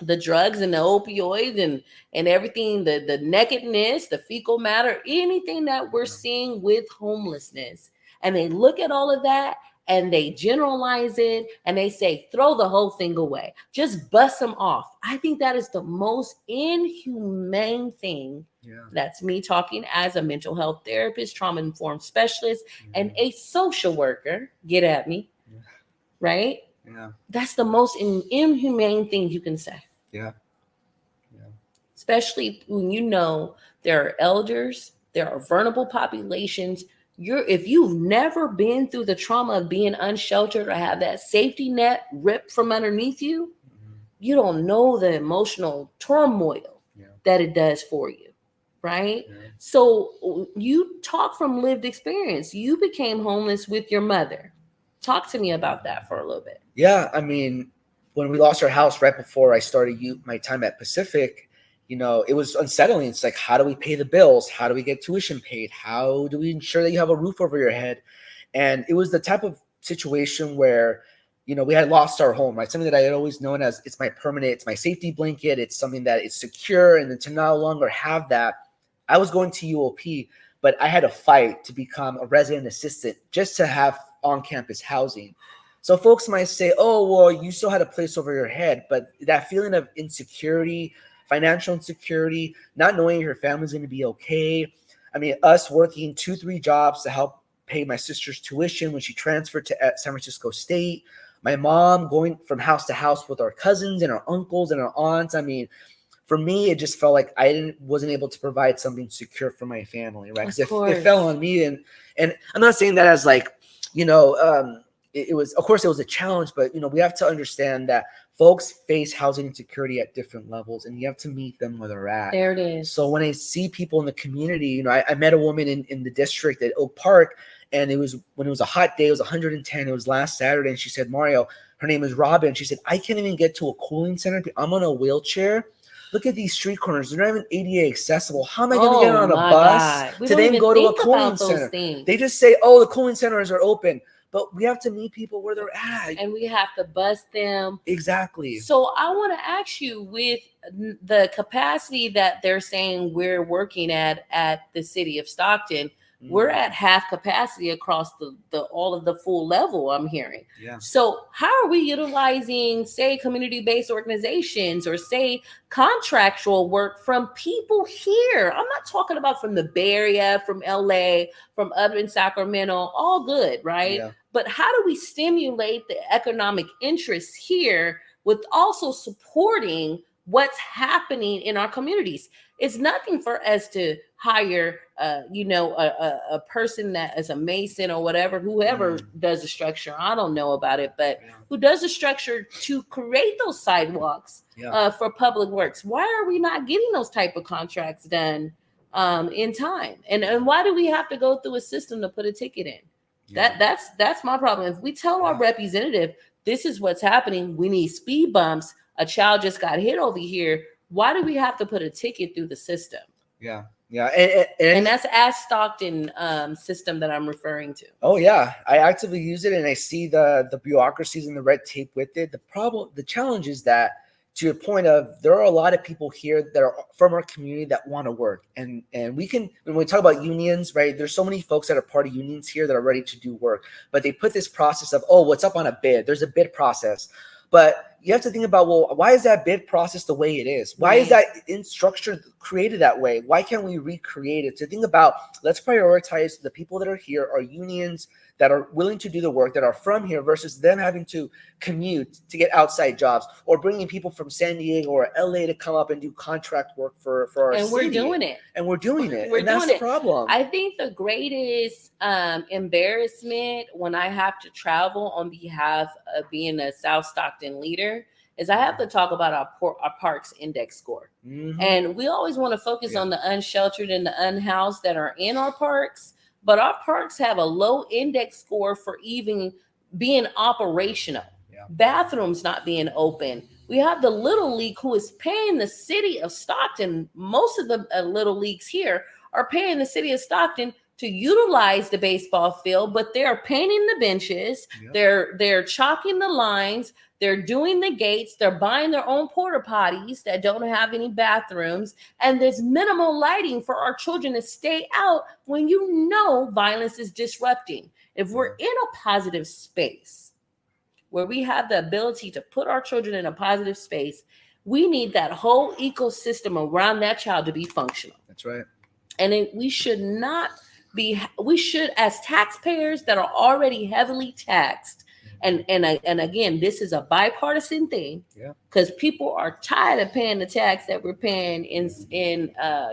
the drugs and the opioids and everything, the nakedness, the fecal matter, anything that we're seeing with homelessness. And they look at all of that and they generalize it and they say, throw the whole thing away. Just bust them off. I think that is the most inhumane thing. That's me talking as a mental health therapist, trauma-informed specialist, and a social worker. Get at me. Right? Yeah. That's the most inhumane thing you can say. Yeah. Especially when you know there are elders, there are vulnerable populations. If you've never been through the trauma of being unsheltered or have that safety net ripped from underneath you, you don't know the emotional turmoil that it does for you, right? So you talk from lived experience. You became homeless with your mother. Talk to me about that for a little bit. Yeah, I mean, when we lost our house right before I started my time at Pacific, it was unsettling. It's like, how do we pay the bills? How do we get tuition paid? How do we ensure that you have a roof over your head? And it was the type of situation where, we had lost our home, right? Something that I had always known as it's my safety blanket. It's something that is secure. And then to no longer have that, I was going to UOP, but I had to fight to become a resident assistant just to have on-campus housing. So folks might say, oh, well, you still had a place over your head. But that feeling of insecurity, financial insecurity, not knowing your family's going to be okay. I mean, us working 2-3 jobs to help pay my sister's tuition when she transferred to San Francisco State. My mom going from house to house with our cousins and our uncles and our aunts. I mean, for me, it just felt like I wasn't able to provide something secure for my family, right? Because it fell on me. And I'm not saying that as like, it was, of course, it was a challenge, but, we have to understand that folks face housing insecurity at different levels, and you have to meet them where they're at. There it is. So when I see people in the community, I met a woman in the district at Oak Park, and when it was a hot day, it was 110. It was last Saturday, and she said, Mario, her name is Robin. She said, I can't even get to a cooling center. I'm on a wheelchair. Look at these street corners. They're not even ADA accessible. How am I going to get on a bus to then go to a cooling center? They just say, oh, the cooling centers are open. But we have to meet people where they're at. And we have to bust them. Exactly. So I want to ask you, with the capacity that they're saying we're working at the city of Stockton, we're at half capacity across the all of the full level, I'm hearing. Yeah. So how are we utilizing, say, community-based organizations or, say, contractual work from people here? I'm not talking about from the Bay Area, from LA, from up in Sacramento, all good, right? Yeah. But how do we stimulate the economic interests here with also supporting what's happening in our communities? It's nothing for us to hire, a person that is a mason or whatever, whoever does the structure. I don't know about it, but who does the structure to create those sidewalks for public works? Why are we not getting those type of contracts done in time? And why do we have to go through a system to put a ticket in? Yeah. That's my problem. If we tell our representative, this is what's happening, we need speed bumps, a child just got hit over here, why do we have to put a ticket through the system? Yeah. And that's as Stockton system that I'm referring to. Oh yeah, I actively use it, and I see the bureaucracies and the red tape with it. The challenge is that, to your point of, there are a lot of people here that are from our community that want to work, and we can, when we talk about unions, right? There's so many folks that are part of unions here that are ready to do work, but they put this process of, oh, what's up on a bid? There's a bid process, but you have to think about, well, why is that bid process the way it is? Why is that in structure created that way? Why can't we recreate it? To think about, let's prioritize the people that are here, our unions that are willing to do the work, that are from here, versus them having to commute to get outside jobs, or bringing people from San Diego or LA to come up and do contract work for our city. And we're doing it. And we're doing it. We're and that's doing the problem. I think the greatest embarrassment when I have to travel on behalf of being a South Stockton leader is I have to talk about our parks index score. Mm-hmm. And we always want to focus on the unsheltered and the unhoused that are in our parks. But our parks have a low index score for even being operational. Yeah. Bathrooms not being open. We have the Little League who is paying the city of Stockton. Most of the Little Leagues here are paying the city of Stockton to utilize the baseball field, but they're painting the benches. Yep. They're chalking the lines. They're doing the gates. They're buying their own porta potties that don't have any bathrooms. And there's minimal lighting for our children to stay out when you know violence is disrupting. If we're in a positive space where we have the ability to put our children in a positive space, we need that whole ecosystem around that child to be functional. That's right. And we should, as taxpayers that are already heavily taxed, and again, this is a bipartisan thing, because people are tired of paying the tax that we're paying in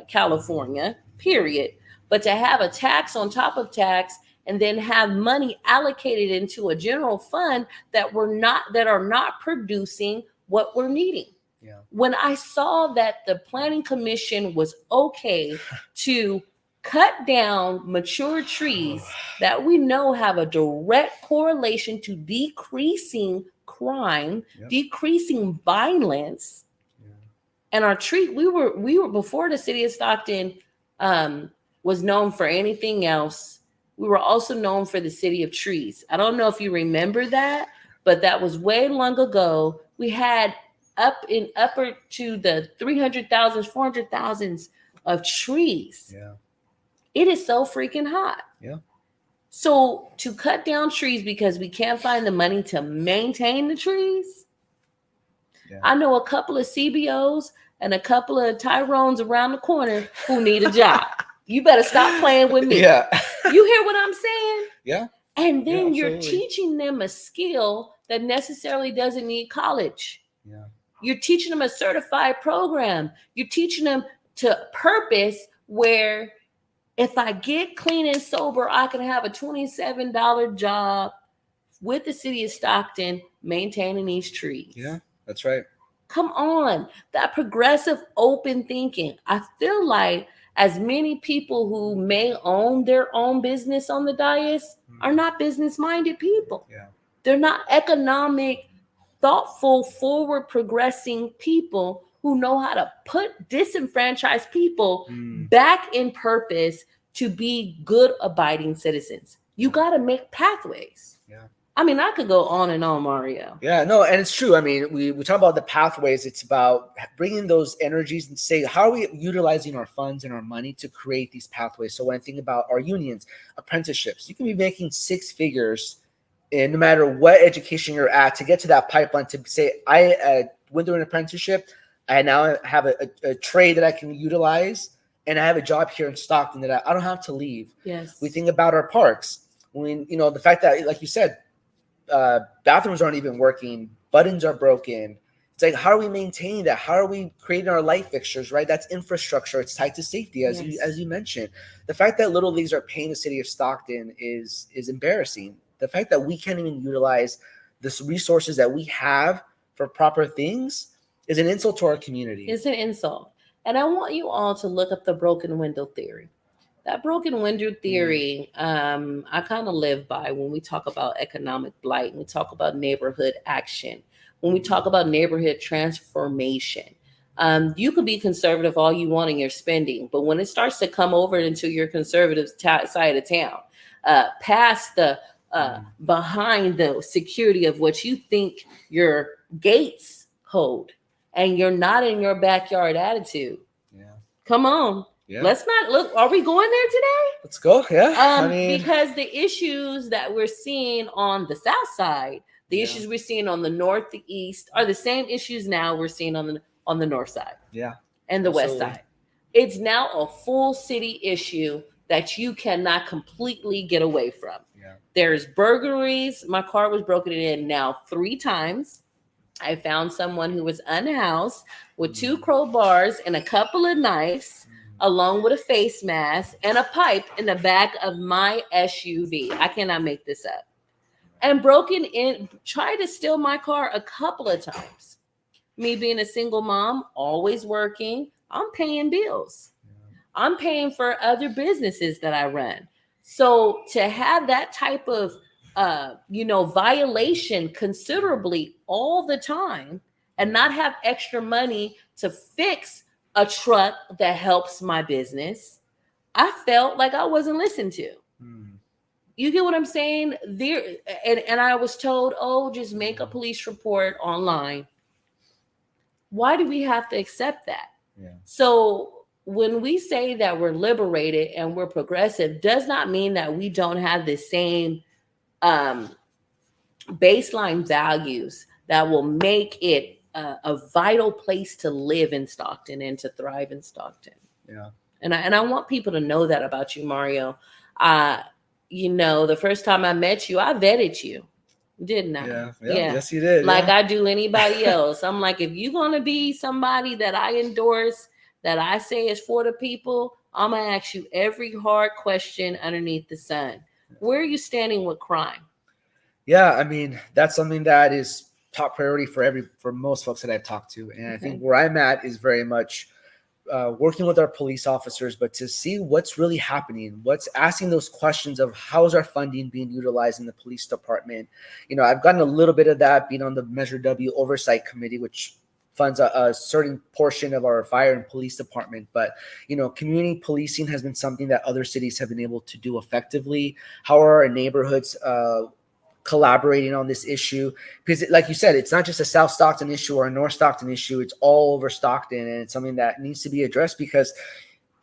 California, period. But to have a tax on top of tax and then have money allocated into a general fund that are not producing what we're needing. Yeah. When I saw that the Planning Commission was okay to cut down mature trees that we know have a direct correlation to decreasing crime, decreasing violence, and our tree, we were before the city of Stockton was known for anything else. We were also known for the city of trees. I don't know if you remember that, but that was way long ago. We had upper to the 300,000s, 400,000s of trees. Yeah. It is so freaking hot. Yeah. So to cut down trees because we can't find the money to maintain the trees. Yeah. I know a couple of CBOs and a couple of Tyrones around the corner who need a job. You better stop playing with me. Yeah. You hear what I'm saying? Yeah. And then you're teaching them a skill that necessarily doesn't need college. Yeah. You're teaching them a certified program. You're teaching them to purpose where if I get clean and sober, I can have a $27 job with the city of Stockton maintaining these trees. Yeah, that's right. Come on. That progressive open thinking. I feel like as many people who may own their own business on the dais are not business-minded people. Yeah. They're not economic, thoughtful, forward progressing people who know how to put disenfranchised people back in purpose to be good abiding citizens. You got to make pathways. Yeah. I mean, I could go on and on, Mario. Yeah, no, and it's true. I mean, we talk about the pathways. It's about bringing those energies and say, how are we utilizing our funds and our money to create these pathways? So when I think about our unions, apprenticeships, you can be making six figures in no matter what education you're at to get to that pipeline to say, I went through an apprenticeship. I now have a trade that I can utilize, and I have a job here in Stockton that I don't have to leave. Yes. We think about our parks. When, the fact that, like you said, bathrooms aren't even working, buttons are broken. It's like, how are we maintaining that? How are we creating our light fixtures, right? That's infrastructure. It's tied to safety, as you mentioned. The fact that Little Leagues are paying the city of Stockton is embarrassing. The fact that we can't even utilize the resources that we have for proper things is an insult to our community. It's an insult. And I want you all to look up the broken window theory. That broken window theory, I kind of live by when we talk about economic blight, when we talk about neighborhood action, when we talk about neighborhood transformation. You could be conservative all you want in your spending, but when it starts to come over into your conservative side of town, past the behind the security of what you think your gates hold, and you're not in your backyard attitude. Yeah. Come on. Yeah. Let's not look. Are we going there today? Let's go. Yeah. Because the issues that we're seeing on the south side, The issues we're seeing on the north, the east are the same issues now we're seeing on the north side. Yeah. And the west side. It's now a full city issue that you cannot completely get away from. Yeah. There's burglaries. My car was broken in now 3 times. I found someone who was unhoused with 2 crowbars and a couple of knives, along with a face mask and a pipe in the back of my SUV. I cannot make this up. And broken in, tried to steal my car a couple of times. Me being a single mom, always working, I'm paying bills. I'm paying for other businesses that I run. So to have that type of, violation considerably all the time and not have extra money to fix a truck that helps my business, I felt like I wasn't listened to. You get what I'm saying? There, and I was told, just make a police report online. Why do we have to accept that? Yeah. So when we say that we're liberated and we're progressive, does not mean that we don't have the same baseline values that will make it a vital place to live in Stockton and to thrive in Stockton. Yeah. And I want people to know that about you, Mario. The first time I met you, I vetted you, didn't I? Yeah. Yes, you did. Like I do anybody else. I'm like, if you're going to be somebody that I endorse, that I say is for the people, I'm going to ask you every hard question underneath the sun. Where are you standing with crime? Yeah, I mean, that's something that is top priority for most folks that I've talked to. And I think where I'm at is very much working with our police officers, but to see what's really happening, what's asking those questions of how is our funding being utilized in the police department. I've gotten a little bit of that being on the Measure W oversight committee, which funds a certain portion of our fire and police department. But, community policing has been something that other cities have been able to do effectively. How are our neighborhoods collaborating on this issue? Because like you said, it's not just a South Stockton issue or a North Stockton issue. It's all over Stockton, and it's something that needs to be addressed, because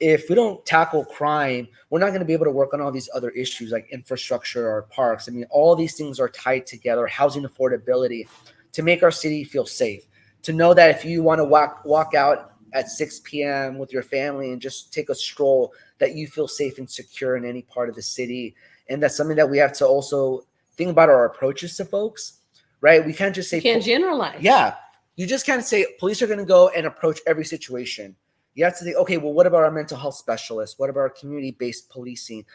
if we don't tackle crime, we're not going to be able to work on all these other issues like infrastructure or parks. I mean, all these things are tied together, housing affordability, to make our city feel safe, to know that if you want to walk out at 6 p.m. with your family and just take a stroll, that you feel safe and secure in any part of the city. And that's something that we have to also think about our approaches to folks, right? We can't just say, you can't generalize. Yeah. You just can't say police are going to go and approach every situation. You have to think, okay, well, what about our mental health specialists? What about our community-based policing?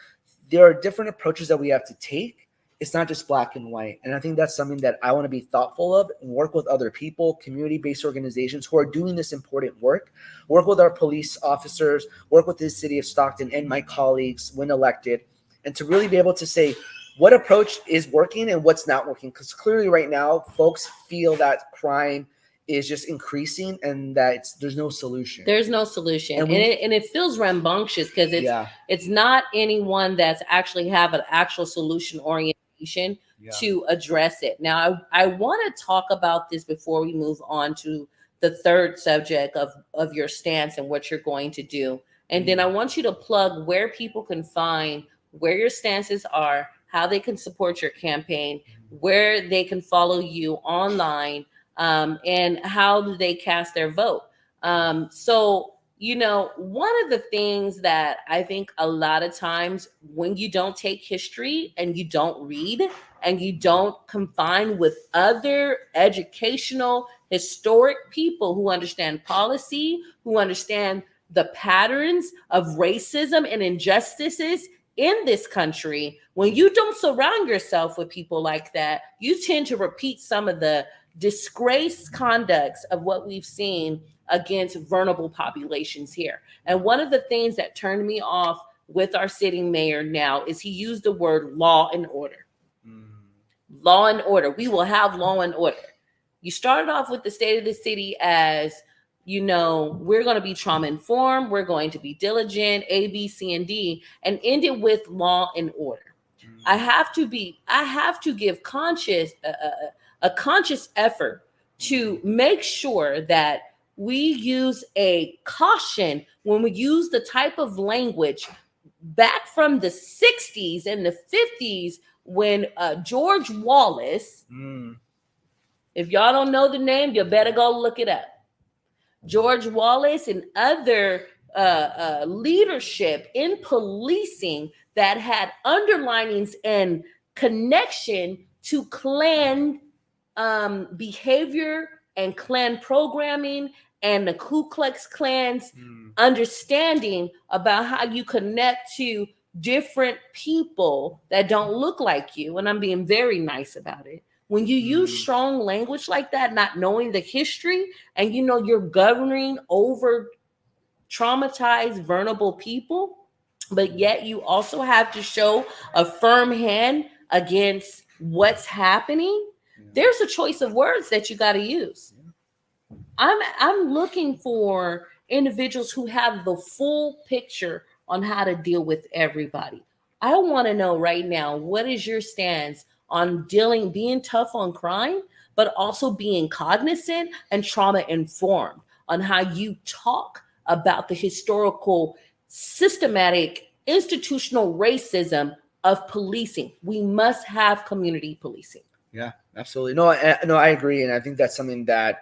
There are different approaches that we have to take. It's not just black and white. And I think that's something that I want to be thoughtful of and work with other people, community-based organizations who are doing this important work, work with our police officers, work with the city of Stockton and my colleagues when elected, and to really be able to say what approach is working and what's not working. Because clearly right now, folks feel that crime is just increasing and that there's no solution. There's no solution. And it feels rambunctious because it's not anyone that's actually have an actual solution orientation to address it. Now, I want to talk about this before we move on to the third subject of your stance and what you're going to do. And then I want you to plug where people can find where your stances are, how they can support your campaign, where they can follow you online, and how do they cast their vote. So, one of the things that I think a lot of times when you don't take history and you don't read and you don't combine with other educational, historic people who understand policy, who understand the patterns of racism and injustices in this country, when you don't surround yourself with people like that, you tend to repeat some of the disgraced conducts of what we've seen against vulnerable populations here. And one of the things that turned me off with our sitting mayor now is he used the word law and order. Law and order. We will have law and order. You started off with the state of the city as, we're going to be trauma informed, we're going to be diligent, A, B, C, and D, and ended with law and order. I have to give a conscious effort to make sure that we use a caution when we use the type of language back from the 60s and the 50s when George Wallace If y'all don't know the name, you better go look it up. George Wallace and other leadership in policing that had underlinings and connection to Klan behavior and Klan programming and the Ku Klux Klan's understanding about how you connect to different people that don't look like you. And I'm being very nice about it. When you use strong language like that, not knowing the history, and you're governing over traumatized, vulnerable people, but yet you also have to show a firm hand against what's happening. There's a choice of words that you got to use. I'm looking for individuals who have the full picture on how to deal with everybody. I want to know right now, what is your stance on being tough on crime, but also being cognizant and trauma informed on how you talk about the historical, systematic, institutional racism of policing. We must have community policing. Yeah, absolutely. No, I agree. And I think that's something that,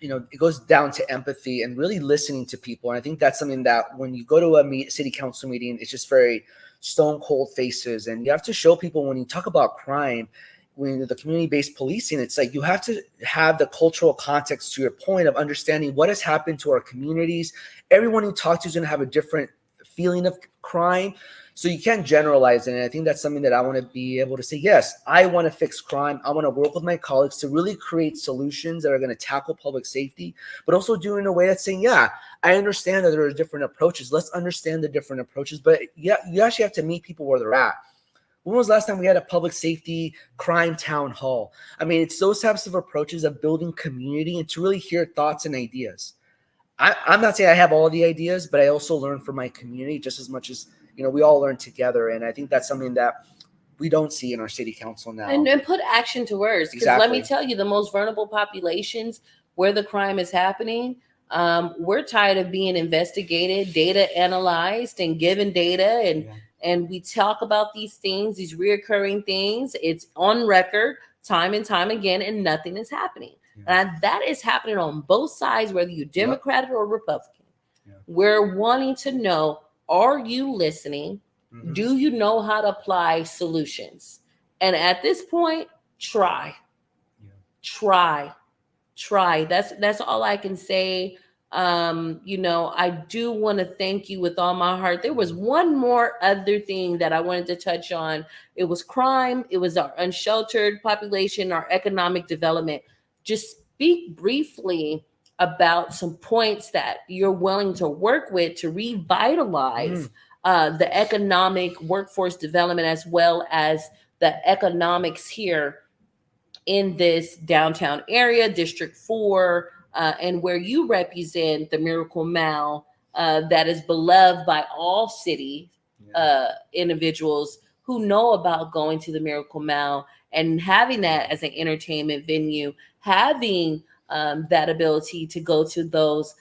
it goes down to empathy and really listening to people. And I think that's something that when you go to a city council meeting, it's just very stone cold faces. And you have to show people, when you talk about crime, when the community-based policing, it's like you have to have the cultural context, to your point, of understanding what has happened to our communities. Everyone you talk to is going to have a different feeling of crime. So you can't generalize it. And I think that's something that I want to be able to say, yes, I want to fix crime. I want to work with my colleagues to really create solutions that are going to tackle public safety, but also do it in a way that's saying, yeah, I understand that there are different approaches. Let's understand the different approaches. But yeah, you actually have to meet people where they're at. When was the last time we had a public safety crime town hall? I mean, it's those types of approaches of building community and to really hear thoughts and ideas. I'm not saying I have all the ideas, but I also learn from my community just as much as, we all learn together. And I think that's something that we don't see in our city council now. And put action to words. Because let me tell you, the most vulnerable populations where the crime is happening, we're tired of being investigated, data analyzed, and given data. And we talk about these things, these reoccurring things. It's on record time and time again, and nothing is happening. And that is happening on both sides, whether you're Democrat or Republican. We're wanting to know, are you listening? Do you know how to apply solutions? And at this point, try. That's all I can say. I do want to thank you with all my heart. There was one more other thing that I wanted to touch on. It was crime. It was our unsheltered population, our economic development. Just speak briefly about some points that you're willing to work with to revitalize the economic workforce development, as well as the economics here in this downtown area, District 4, and where you represent the Miracle Mile, that is beloved by all city individuals who know about going to the Miracle Mile and having that as an entertainment venue, having that ability to go to those,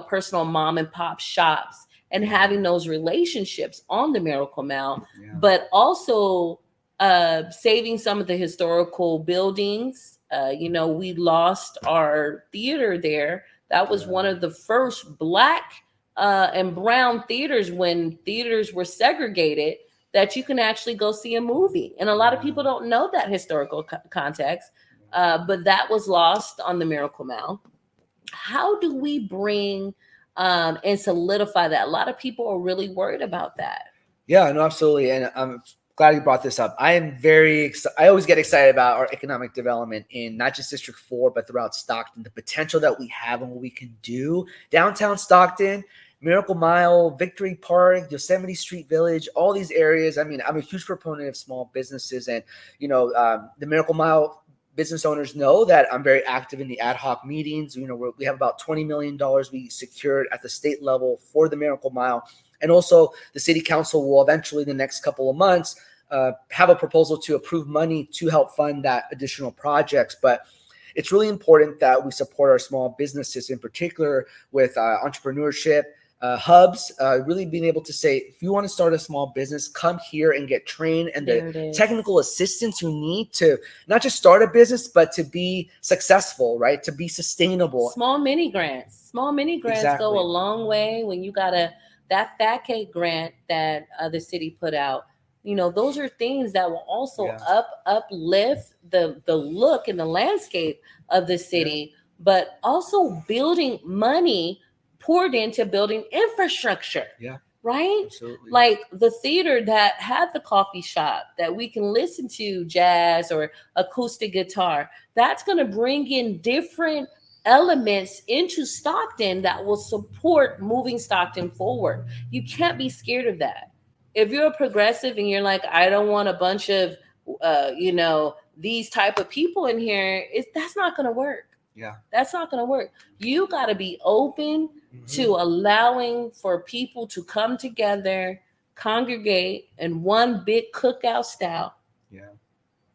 personal mom and pop shops and having those relationships on the Miracle Mile, but also saving some of the historical buildings. We lost our theater there. That was one of the first Black and brown theaters when theaters were segregated, that you can actually go see a movie. And a lot of people don't know that historical context, but that was lost on the Miracle Mile. How do we bring and solidify that? A lot of people are really worried about that. Yeah, no, absolutely. And I'm glad you brought this up. I am I always get excited about our economic development in not just District 4, but throughout Stockton, the potential that we have and what we can do. Downtown Stockton, Miracle Mile, Victory Park, Yosemite Street Village, all these areas. I mean, I'm a huge proponent of small businesses, and, the Miracle Mile business owners know that I'm very active in the ad hoc meetings. We have about $20 million we secured at the state level for the Miracle Mile. And also the city council will eventually, in the next couple of months, have a proposal to approve money to help fund that additional projects. But it's really important that we support our small businesses, in particular with entrepreneurship, hubs, really being able to say, if you want to start a small business, come here and get trained and the technical assistance you need to not just start a business, but to be successful, right? To be sustainable. Small mini grants go a long way. When you got that fat cake grant that the city put out, those are things that will also uplift the look and the landscape of the city, but also building money poured into building infrastructure. Yeah. Right? Absolutely. Like the theater that had the coffee shop that we can listen to jazz or acoustic guitar. That's going to bring in different elements into Stockton that will support moving Stockton forward. You can't be scared of that. If you're a progressive and you're like, I don't want a bunch of, these type of people in here, that's not going to work. Yeah. That's not going to work. You got to be open to allowing for people to come together, congregate in one big cookout style. Yeah.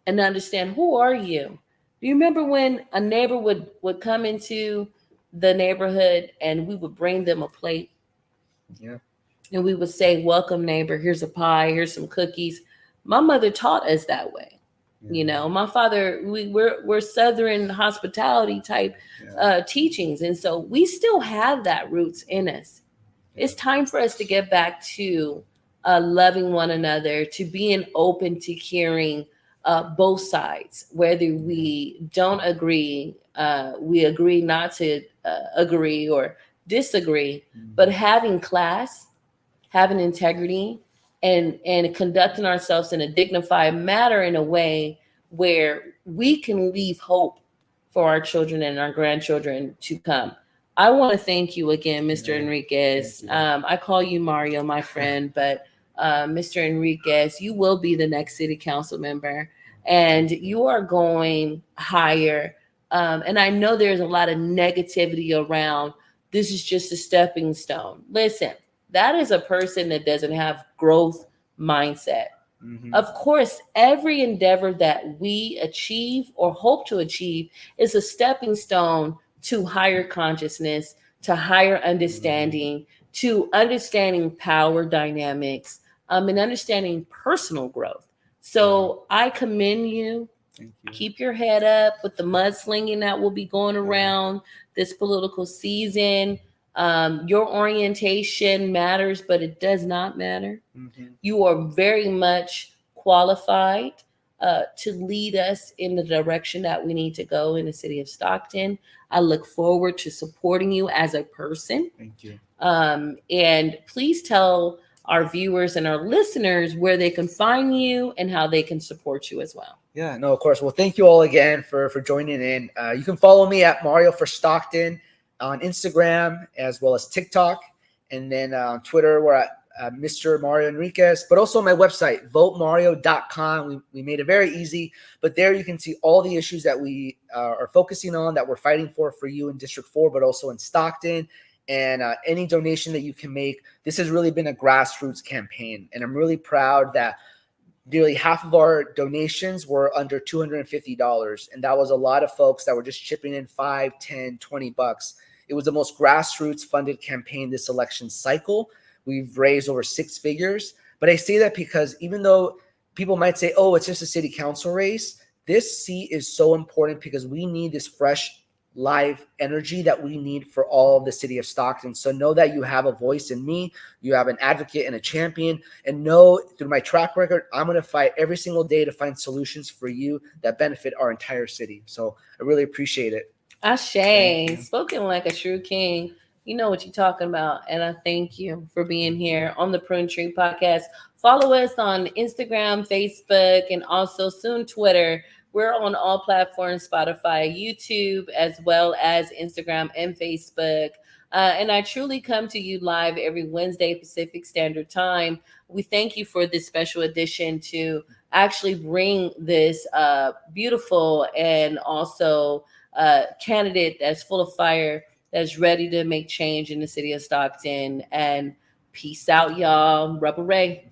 And understand, who are you? Do you remember when a neighbor would come into the neighborhood and we would bring them a plate? Yeah. And we would say, welcome neighbor, here's a pie, here's some cookies. My mother taught us that way. My father, we're Southern hospitality type teachings. And so we still have that roots in us. It's time for us to get back to loving one another, to being open to hearing both sides, whether we don't agree, we agree not to agree or disagree, but having class, having integrity, and conducting ourselves in a dignified manner in a way where we can leave hope for our children and our grandchildren to come. I want to thank you again, Mr. Enriquez. I call you Mario, my friend, but Mr. Enriquez, you will be the next city council member, and you are going higher. And I know there's a lot of negativity around, this is just a stepping stone. Listen, that is a person that doesn't have growth mindset. Of course, every endeavor that we achieve or hope to achieve is a stepping stone to higher consciousness, to higher understanding, to understanding power dynamics, and understanding personal growth. So I commend you. Thank you. Keep your head up with the mudslinging that will be going around this political season. Your orientation matters, but it does not matter. You are very much qualified to lead us in the direction that we need to go in the city of Stockton. I look forward to supporting you as a person. Thank you. And please tell our viewers and our listeners where they can find you and how they can support you as well. Yeah, no, of course. Well, thank you all again for joining in. You can follow me at Mario for Stockton on Instagram as well as TikTok, and then on Twitter we're at Mr. Mario Enriquez, but also on my website votemario.com. We made it very easy, but there you can see all the issues that we are focusing on, that we're fighting for you in District 4, but also in Stockton, and any donation that you can make. This has really been a grassroots campaign, and I'm really proud that nearly half of our donations were under $250, and that was a lot of folks that were just chipping in $5, $10, $20. It was the most grassroots funded campaign this election cycle. We've raised over 6 figures. But I say that because even though people might say, oh, it's just a city council race, this seat is so important because we need this fresh, live energy that we need for all of the city of Stockton. So know that you have a voice in me, you have an advocate and a champion, and know through my track record, I'm going to fight every single day to find solutions for you that benefit our entire city. So I really appreciate it. Ashe, spoken like a true king. You know what you're talking about. And I thank you for being here on the Pruned Tree Podcast. Follow us on Instagram, Facebook, and also soon Twitter. We're on all platforms, Spotify, YouTube, as well as Instagram and Facebook. And I truly come to you live every Wednesday, Pacific Standard Time. We thank you for this special edition to actually bring this beautiful and also candidate that's full of fire, that's ready to make change in the city of Stockton. And peace out, y'all. Rebel Rae.